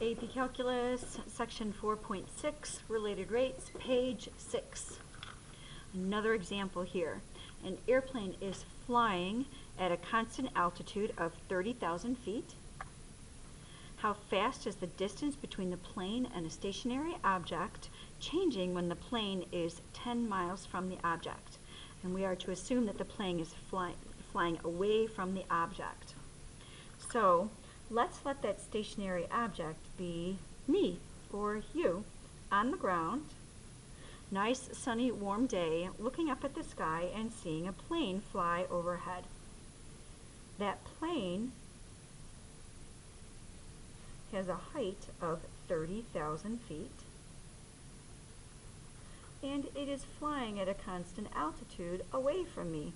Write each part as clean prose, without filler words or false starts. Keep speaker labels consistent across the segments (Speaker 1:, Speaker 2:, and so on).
Speaker 1: AP Calculus, section 4.6, related rates, page 6. Another example here. An airplane is flying at a constant altitude of 30,000 feet. How fast is the distance between the plane and a stationary object changing when the plane is 10 miles from the object? And we are to assume that the plane is flying away from the object. So let's let that stationary object be me or you on the ground. Nice, sunny, warm day, looking up at the sky and seeing a plane fly overhead. That plane has a height of 30,000 feet, and it is flying at a constant altitude away from me.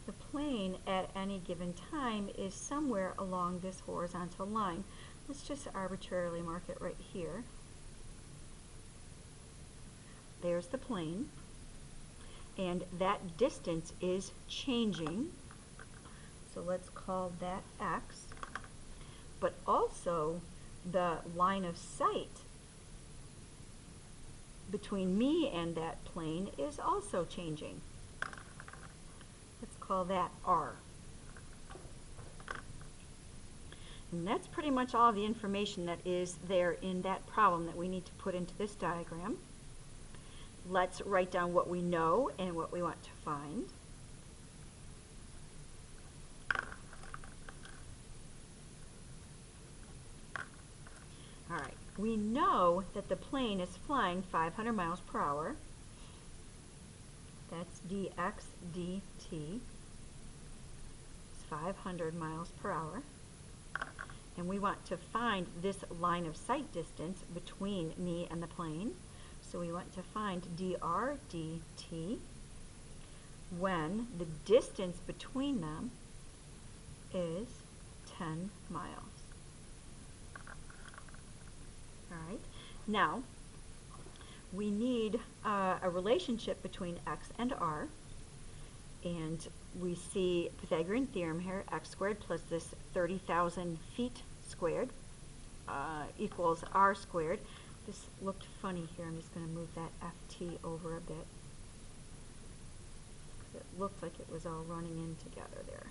Speaker 1: The plane at any given time is somewhere along this horizontal line. Let's just arbitrarily mark it right here. There's the plane, and that distance is changing. So let's call that x. But also the line of sight between me and that plane is also changing. Let's call that r. And that's pretty much all the information that is there in that problem that we need to put into this diagram. Let's write down what we know and what we want to find. All right, we know that the plane is flying 500 miles per hour. That's dx dt. It's 500 miles per hour. And we want to find this line of sight distance between me and the plane. So we want to find dr dt when the distance between them is 10 miles. All right. Now, we need a relationship between x and r, and we see Pythagorean theorem here, x squared plus this 30,000 feet squared equals r squared. This looked funny here. I'm just going to move that ft over a bit. It looked like it was all running in together there.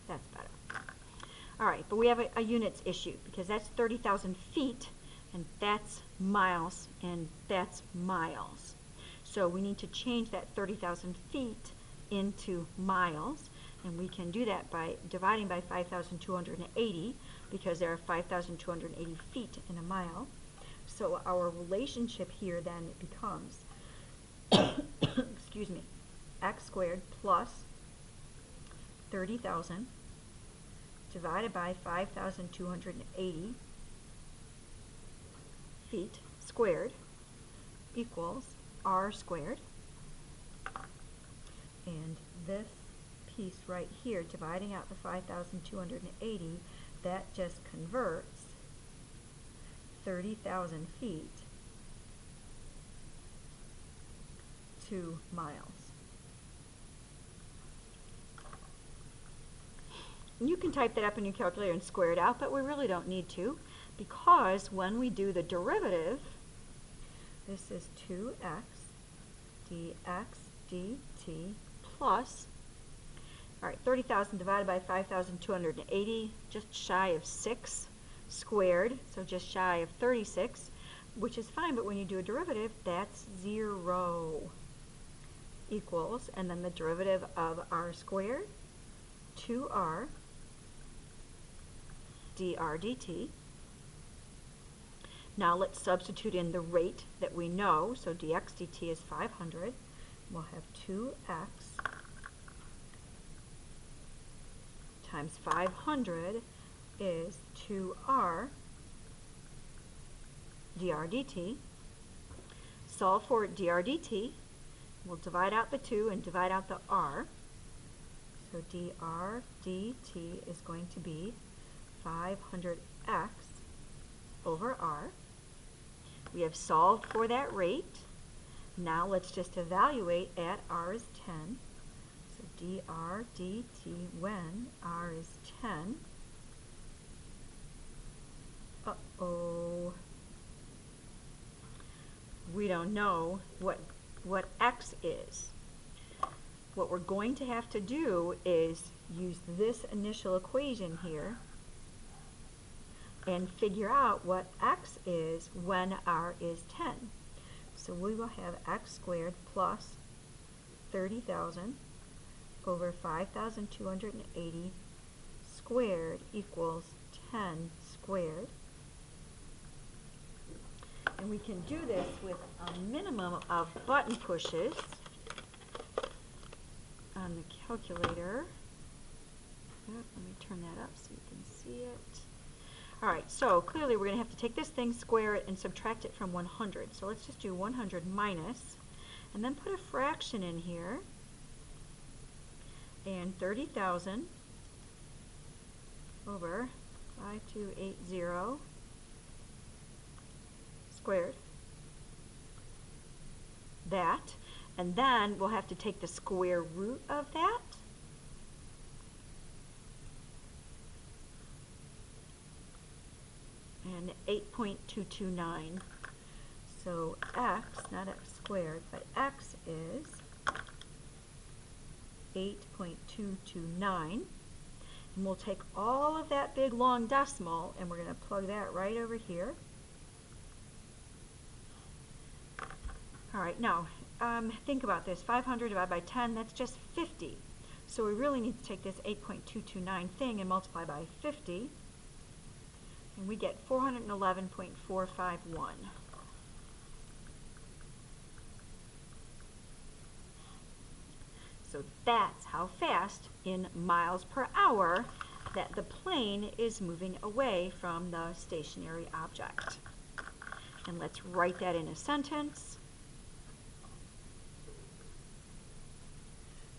Speaker 1: That's better. All right, but we have a units issue because that's 30,000 feet, and that's miles, and that's miles. So we need to change that 30,000 feet into miles, and we can do that by dividing by 5,280 because there are 5,280 feet in a mile. So our relationship here then becomes, excuse me, x squared plus 30,000 divided by 5,280 feet squared equals r squared. And this piece right here, dividing out the 5,280, that just converts 30,000 feet to miles. You can type that up in your calculator and square it out, but we really don't need to, because when we do the derivative, this is 2x dx dt plus, all right, 30,000 divided by 5,280, just shy of 6 squared, so just shy of 36, which is fine, but when you do a derivative, that's 0 equals, and then the derivative of r squared, 2r dr dt. Now let's substitute in the rate that we know. So dx dt is 500. We'll have 2x times 500 is 2r dr dt. Solve for dr dt. We'll divide out the 2 and divide out the r. So dr dt is going to be 500x over r. We have solved for that rate. Now let's just evaluate at r is 10. So dr dt when r is 10. Uh-oh. We don't know what x is. What we're going to have to do is use this initial equation here and figure out what x is when r is 10. So we will have x squared plus 30,000 over 5,280 squared equals 10 squared. And we can do this with a minimum of button pushes on the calculator. Let me turn that up so you can see it. All right, so clearly we're going to have to take this thing, square it, and subtract it from 100. So let's just do 100 minus, and then put a fraction in here. And 30,000 over 5280 squared. That. And then we'll have to take the square root of that. And 8.229. So x, not x squared, but x is 8.229. And we'll take all of that big long decimal and we're going to plug that right over here. All right, now think about this. 500 divided by 10, that's just 50. So we really need to take this 8.229 thing and multiply by 50. And we get 411.451. So that's how fast in miles per hour that the plane is moving away from the stationary object. And let's write that in a sentence.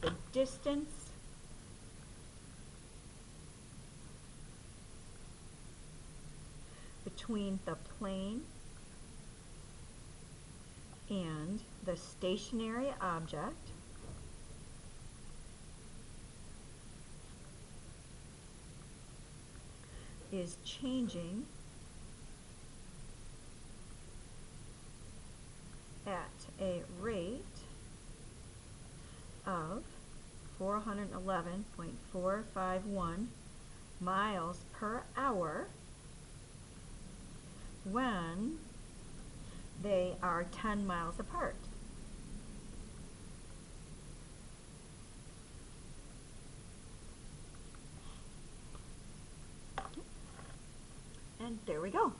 Speaker 1: The distance between the plane and the stationary object is changing at a rate of 411.451 miles per hour when they are 10 miles apart. And there we go.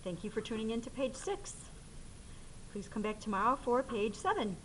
Speaker 1: Thank you for tuning in to page 6. Please come back tomorrow for page 7.